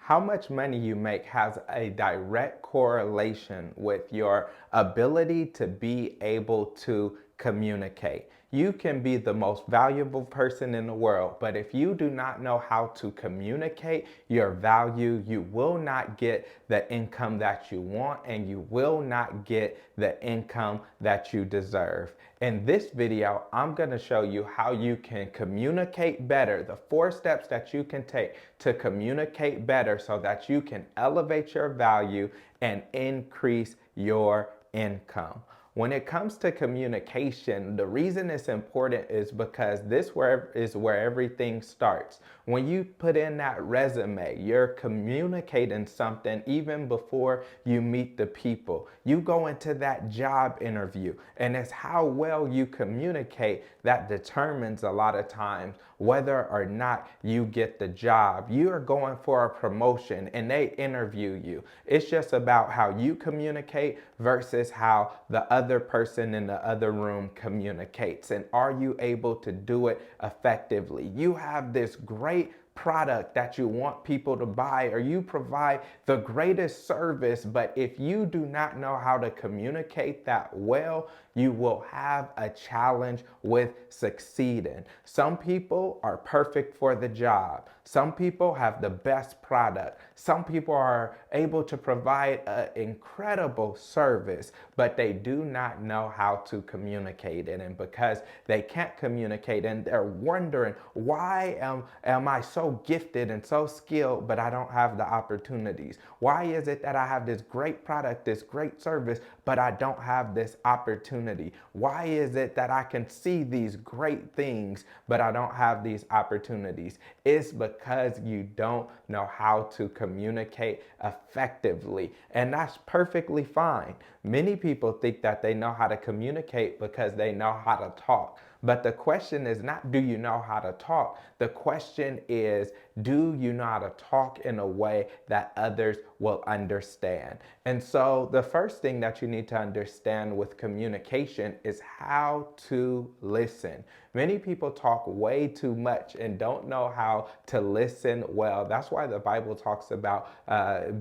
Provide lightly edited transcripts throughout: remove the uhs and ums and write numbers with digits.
How much money you make has a direct correlation with your ability to be able to communicate. You can be the most valuable person in the world, but if you do not know how to communicate your value, you will not get the income that you want and you will not get the income that you deserve. In this video, I'm going to show you how you can communicate better, the 4 steps that you can take to communicate better so that you can elevate your value and increase your income. When it comes to communication, the reason it's important is because this is where everything starts. When you put in that resume, you're communicating something even before you meet the people. You go into that job interview, and it's how well you communicate that determines a lot of times whether or not you get the job. You are going for a promotion and they interview you. It's just about how you communicate versus how the other person in the other room communicates. And are you able to do it effectively? You have this great product that you want people to buy, or you provide the greatest service, but if you do not know how to communicate that well, you will have a challenge with succeeding. Some people are perfect for the job. Some people have the best product. Some people are able to provide an incredible service, but they do not know how to communicate it. And because they can't communicate and they're wondering, why am I so gifted and so skilled, but I don't have the opportunities? Why is it that I have this great product, this great service, but I don't have this opportunity? Why is it that I can see these great things, but I don't have these opportunities? It's because you don't know how to communicate effectively, and that's perfectly fine. Many people think that they know how to communicate because they know how to talk. But the question is not, do you know how to talk? The question is, do you know how to talk in a way that others will understand? And so the first thing that you need to understand with communication is how to listen. Many people talk way too much and don't know how to listen well. That's why the Bible talks about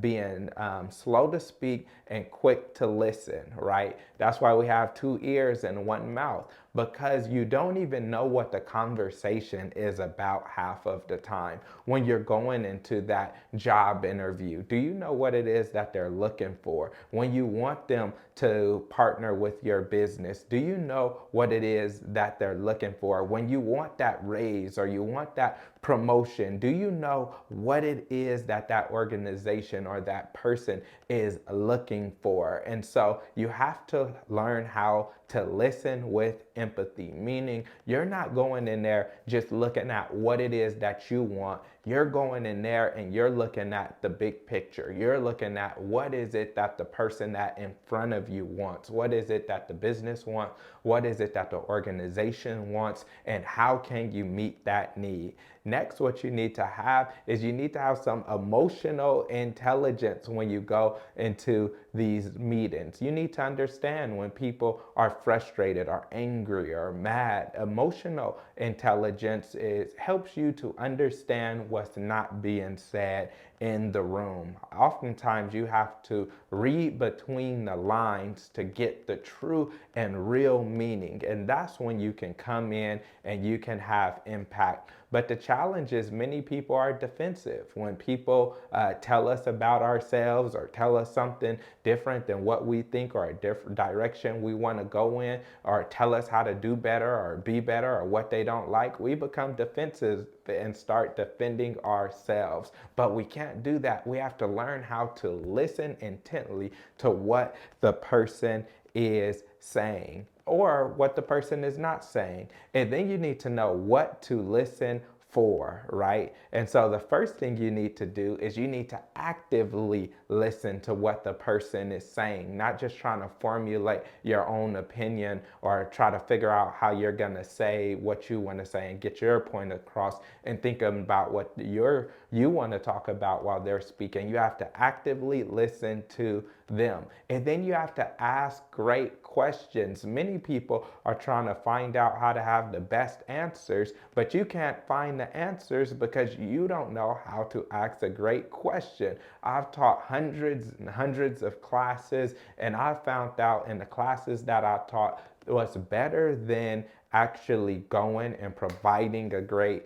being slow to speak and quick to listen, right? That's why we have 2 ears and 1 mouth, because you don't even know what the conversation is about half of the time. When you're going into that job interview, do you know what it is that they're looking for? When you want them to partner with your business, do you know what it is that they're looking for? When you want that raise or you want that promotion, do you know what it is that that organization or that person is looking for? And so you have to learn how to listen with empathy, meaning you're not going in there just looking at what it is that you want. You're going in there and you're looking at the big picture. You're looking at what is it that the person that in front of you wants? What is it that the business wants? What is it that the organization wants? And how can you meet that need? Next, what you need to have is you need to have some emotional intelligence when you go into these meetings. You need to understand when people are frustrated or angry or mad. Emotional intelligence helps you to understand what's not being said in the room. Oftentimes you have to read between the lines to get the true and real meaning. And that's when you can come in and you can have impact. But the challenge is many people are defensive. When people tell us about ourselves or tell us something different than what we think or a different direction we want to go in, or tell us how to do better or be better or what they don't like, we become defensive and start defending ourselves. But we can't do that. We have to learn how to listen intently to what the person is saying or what the person is not saying. And then you need to know what to listen for, right? And so the first thing you need to do is you need to actively listen to what the person is saying, not just trying to formulate your own opinion or try to figure out how you're going to say what you want to say and get your point across and think about what your you want to talk about while they're speaking. You have to actively listen to them. And then you have to ask great questions. Many people are trying to find out how to have the best answers, but you can't find the answers because you don't know how to ask a great question. I've taught hundreds and hundreds of classes, and I found out in the classes that I taught, what's better than actually going and providing a great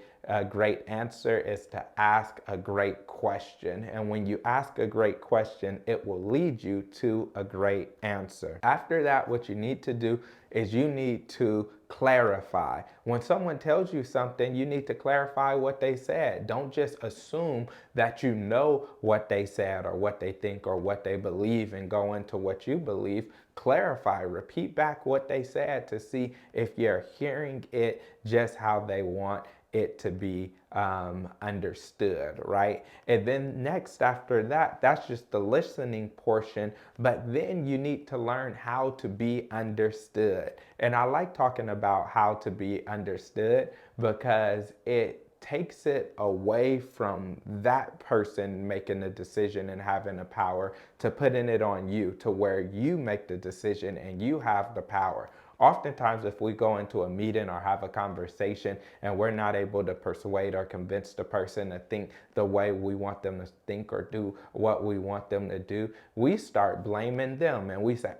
answer is to ask a great question. And when you ask a great question, it will lead you to a great answer. After that, what you need to do is you need to clarify. When someone tells you something, you need to clarify what they said. Don't just assume that you know what they said or what they think or what they believe and go into what you believe. Clarify, repeat back what they said to see if you're hearing it just how they want it to be understood, right? And then next after that, that's just the listening portion, but then you need to learn how to be understood. And I like talking about how to be understood because it takes it away from that person making the decision and having the power to putting it on you to where you make the decision and you have the power. Oftentimes, if we go into a meeting or have a conversation and we're not able to persuade or convince the person to think the way we want them to think or do what we want them to do, we start blaming them and we say,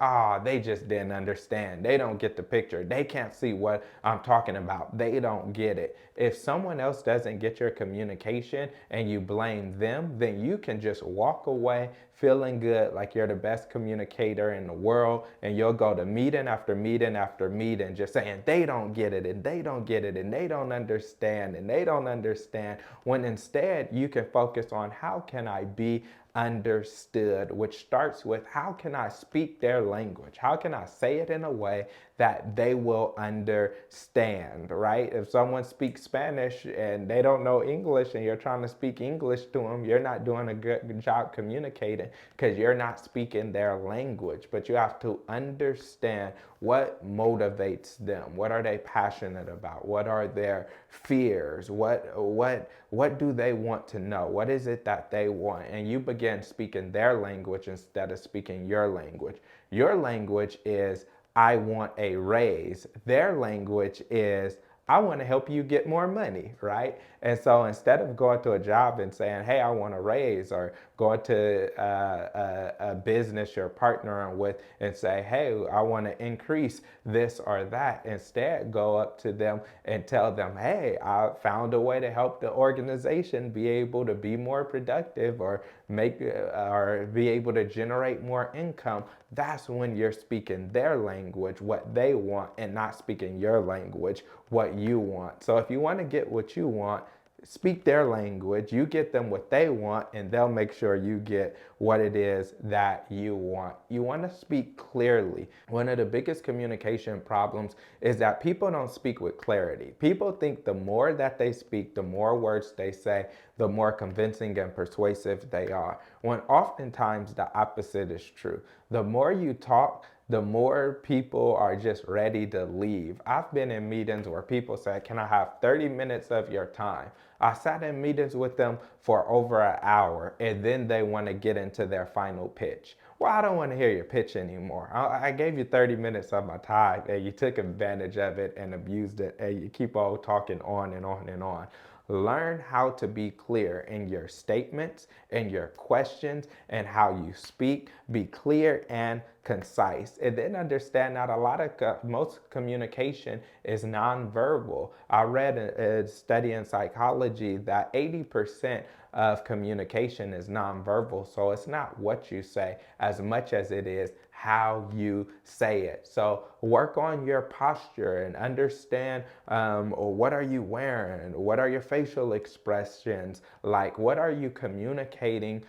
they just didn't understand. They don't get the picture. They can't see what I'm talking about. They don't get it. If someone else doesn't get your communication and you blame them, then you can just walk away feeling good like you're the best communicator in the world, and you'll go to meeting after meeting after meeting just saying they don't get it and they don't get it and they don't understand and they don't understand, when instead you can focus on how can I be understood, which starts with how can I speak their language? How can I say it in a way that they will understand, right? If someone speaks Spanish and they don't know English and you're trying to speak English to them, you're not doing a good job communicating because you're not speaking their language. But you have to understand what motivates them. What are they passionate about? What are their fears? What do they want to know? What is it that they want? And you begin speaking their language instead of speaking your language. Your language is, I want a raise. Their language is, I want to help you get more money, right? And so instead of going to a job and saying, hey, I want a raise, or going to a business you're partnering with and say, hey, I want to increase this or that, instead go up to them and tell them, hey, I found a way to help the organization be able to be more productive or be able to generate more income. That's when you're speaking their language, what they want, and not speaking your language, what you want. So if you want to get what you want, speak their language, you get them what they want, and they'll make sure you get what it is that you want. You want to speak clearly. One of the biggest communication problems is that people don't speak with clarity. People think the more that they speak, the more words they say, the more convincing and persuasive they are, when oftentimes the opposite is true. The more you talk, the more people are just ready to leave. I've been in meetings where people say, can I have 30 minutes of your time? I sat in meetings with them for over an hour, and then they want to get into their final pitch. Well, I don't want to hear your pitch anymore. I gave you 30 minutes of my time, and you took advantage of it and abused it, and you keep on talking on and on and on. Learn how to be clear in your statements and your questions and how you speak. Be clear and concise. And then understand that most communication is nonverbal. I read a study in psychology that 80% of communication is nonverbal. So it's not what you say as much as it is how you say it. So work on your posture and understand what are you wearing? What are your facial expressions like? What are you communicating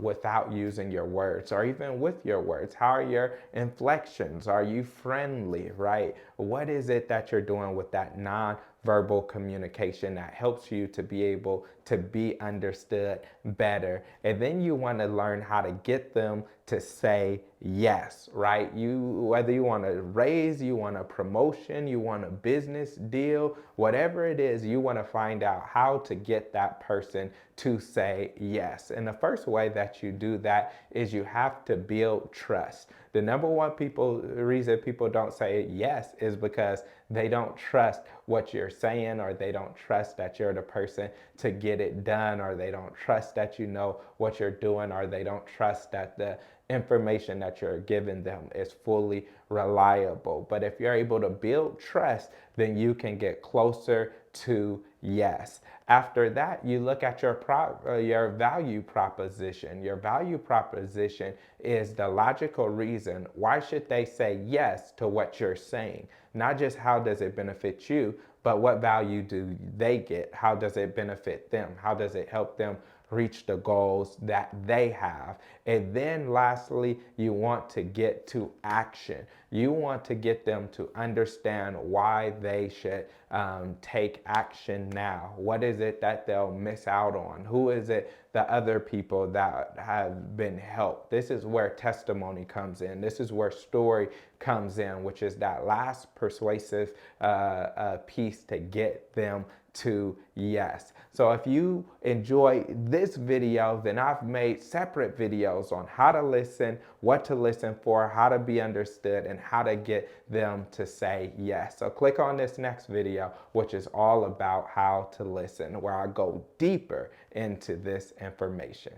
without using your words, or even with your words? How are your inflections? Are you friendly, right? What is it that you're doing with that non-verbal communication that helps you to be able to be understood better? And then you want to learn how to get them to say yes, right? Whether you want a raise, you want a promotion, you want a business deal, whatever it is, you want to find out how to get that person to say yes. And the first way that you do that is you have to build trust. The number one reason people don't say yes is because they don't trust what you're saying, or they don't trust that you're the person to get it done, or they don't trust that you know what you're doing, or they don't trust that the information that you're giving them is fully reliable. But if you're able to build trust, then you can get closer to yes. After that, you look at your value proposition. Your value proposition is the logical reason why should they say yes to what you're saying. Not just how does it benefit you, but what value do they get? How does it benefit them? How does it help them reach the goals that they have? And then lastly, you want to get to action. You want to get them to understand why they should take action now. What is it that they'll miss out on? Who is it, the other people that have been helped? This is where testimony comes in. This is where story comes in, which is that last persuasive piece to get them to yes. So if you enjoy this video, then I've made separate videos on how to listen, what to listen for, how to be understood, and how to get them to say yes. So click on this next video, which is all about how to listen, where I go deeper into this information.